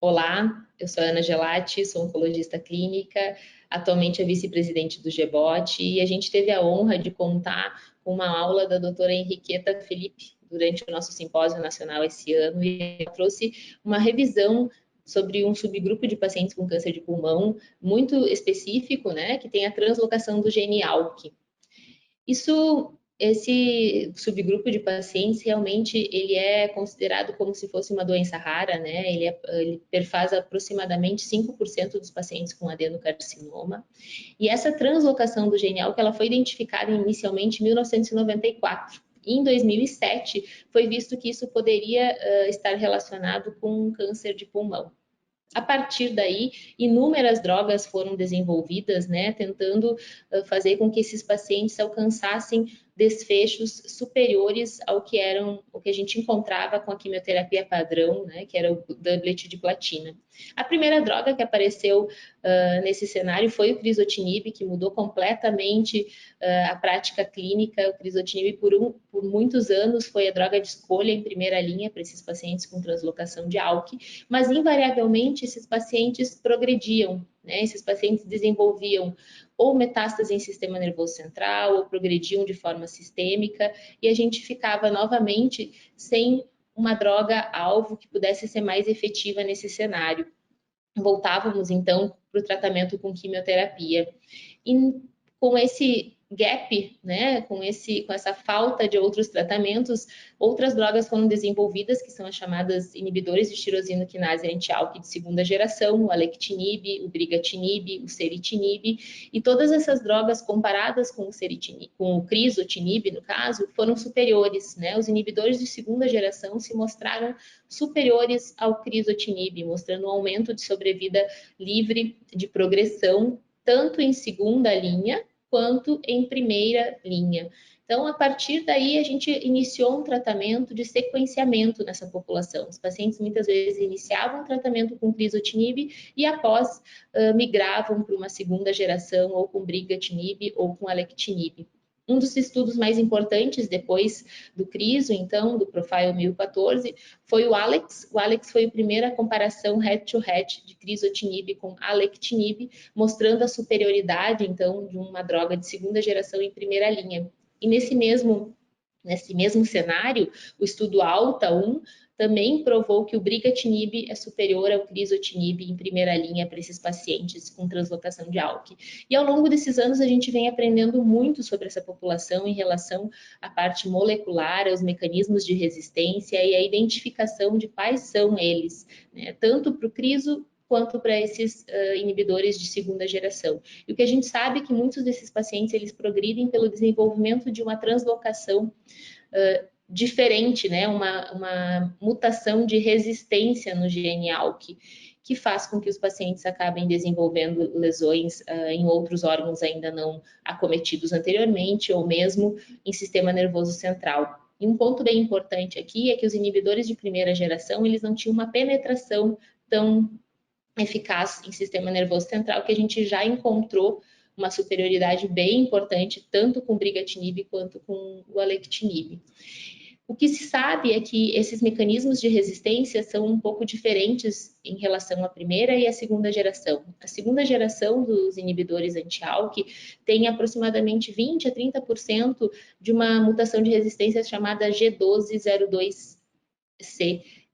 Olá, eu sou a Ana Gelati, sou oncologista clínica, atualmente é vice-presidente do GBOT e a gente teve a honra de contar com uma aula da doutora Henriqueta Felipe durante o nosso simpósio nacional esse ano e ela trouxe uma revisão sobre um subgrupo de pacientes com câncer de pulmão muito específico, né, que tem a translocação do gene ALK. Esse subgrupo de pacientes realmente ele é considerado como se fosse uma doença rara, né? Ele perfaz aproximadamente 5% dos pacientes com adenocarcinoma. E essa translocação do gene ALK, ela foi identificada inicialmente em 1994. E em 2007 foi visto que isso poderia estar relacionado com um câncer de pulmão. A partir daí, inúmeras drogas foram desenvolvidas, né, tentando fazer com que esses pacientes alcançassem desfechos superiores ao que a gente encontrava com a quimioterapia padrão, né, que era o doublet de platina. A primeira droga que apareceu nesse cenário foi o crizotinib, que mudou completamente a prática clínica. O crizotinib por muitos anos foi a droga de escolha em primeira linha para esses pacientes com translocação de ALK, mas invariavelmente esses pacientes progrediam, né? Esses pacientes desenvolviam ou metástase em sistema nervoso central, ou progrediam de forma sistêmica, e a gente ficava novamente sem uma droga-alvo que pudesse ser mais efetiva nesse cenário. Voltávamos, então, para o tratamento com quimioterapia. E com esse gap, né, com essa falta de outros tratamentos, outras drogas foram desenvolvidas, que são as chamadas inibidores de tirosina quinase anti-ALK de segunda geração, o alectinib, o brigatinib, o ceritinib, e todas essas drogas comparadas com o crizotinib, no caso, foram superiores, né? Os inibidores de segunda geração se mostraram superiores ao crizotinib, mostrando um aumento de sobrevida livre de progressão, tanto em segunda linha, quanto em primeira linha. Então, a partir daí, a gente iniciou um tratamento de sequenciamento nessa população. Os pacientes muitas vezes iniciavam o tratamento com crizotinib e após migravam para uma segunda geração ou com brigatinib ou com alectinib. Um dos estudos mais importantes depois do criso, então, do Profile 1014, foi o ALEX. O ALEX foi a primeira comparação head-to-head de crizotinib com alectinib, mostrando a superioridade, então, de uma droga de segunda geração em primeira linha. E nesse mesmo cenário, o estudo ALTA-1 também provou que o brigatinib é superior ao crizotinib em primeira linha para esses pacientes com translocação de ALK. E ao longo desses anos a gente vem aprendendo muito sobre essa população em relação à parte molecular, aos mecanismos de resistência e a identificação de quais são eles, né? Tanto para o criso quanto para esses inibidores de segunda geração. E o que a gente sabe é que muitos desses pacientes, eles progridem pelo desenvolvimento de uma translocação diferente, né? Uma mutação de resistência no gene ALK, que faz com que os pacientes acabem desenvolvendo lesões em outros órgãos ainda não acometidos anteriormente, ou mesmo em sistema nervoso central. E um ponto bem importante aqui é que os inibidores de primeira geração, eles não tinham uma penetração tão eficaz em sistema nervoso central, que a gente já encontrou uma superioridade bem importante, tanto com o brigatinib quanto com o alectinib. O que se sabe é que esses mecanismos de resistência são um pouco diferentes em relação à primeira e à segunda geração. A segunda geração dos inibidores anti-ALK tem aproximadamente 20 a 30% de uma mutação de resistência chamada G1202C.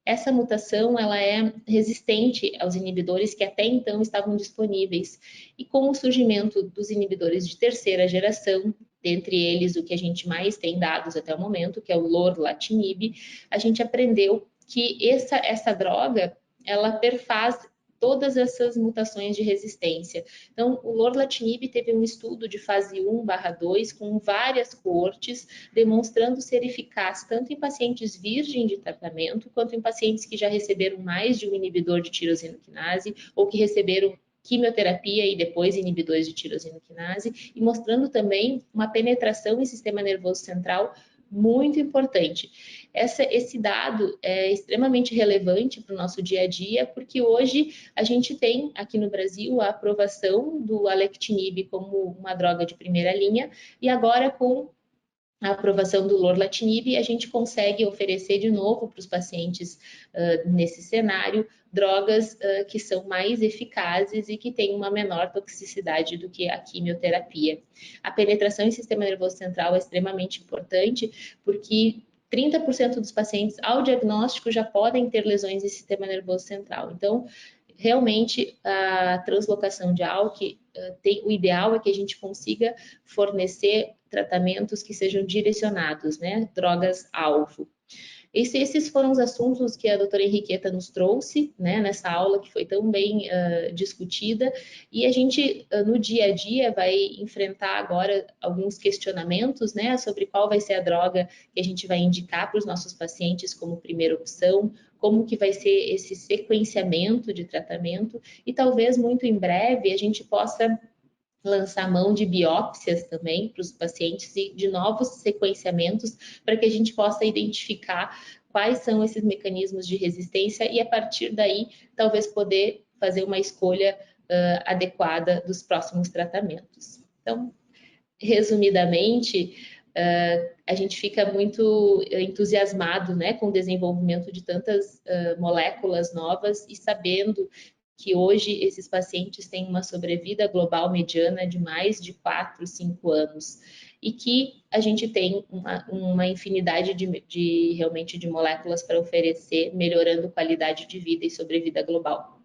Essa mutação ela é resistente aos inibidores que até então estavam disponíveis. E com o surgimento dos inibidores de terceira geração, dentre eles o que a gente mais tem dados até o momento, que é o lorlatinib, a gente aprendeu que essa droga ela perfaz todas essas mutações de resistência. Então, o lorlatinib teve um estudo de fase 1/2 com várias coortes, demonstrando ser eficaz tanto em pacientes virgens de tratamento, quanto em pacientes que já receberam mais de um inibidor de tirosina quinase, ou que receberam quimioterapia e depois inibidores de tirosina quinase, e mostrando também uma penetração em sistema nervoso central muito importante. Esse dado é extremamente relevante para o nosso dia a dia, porque hoje a gente tem aqui no Brasil a aprovação do alectinib como uma droga de primeira linha, e agora com a aprovação do lorlatinib, a gente consegue oferecer de novo para os pacientes nesse cenário drogas que são mais eficazes e que têm uma menor toxicidade do que a quimioterapia. A penetração em sistema nervoso central é extremamente importante porque 30% dos pacientes ao diagnóstico já podem ter lesões em sistema nervoso central. Então, realmente, a translocação de ALK, o ideal é que a gente consiga fornecer tratamentos que sejam direcionados, né? Drogas-alvo. Esses foram os assuntos que a doutora Henriqueta nos trouxe, né, nessa aula que foi tão bem discutida, e a gente, no dia a dia, vai enfrentar agora alguns questionamentos, né, sobre qual vai ser a droga que a gente vai indicar para os nossos pacientes como primeira opção, como que vai ser esse sequenciamento de tratamento, e talvez muito em breve a gente possa lançar mão de biópsias também para os pacientes e de novos sequenciamentos para que a gente possa identificar quais são esses mecanismos de resistência e a partir daí talvez poder fazer uma escolha adequada dos próximos tratamentos. Então, resumidamente, a gente fica muito entusiasmado, né, com o desenvolvimento de tantas moléculas novas e sabendo que hoje esses pacientes têm uma sobrevida global mediana de mais de 4, 5 anos e que a gente tem uma infinidade realmente de moléculas para oferecer, melhorando qualidade de vida e sobrevida global.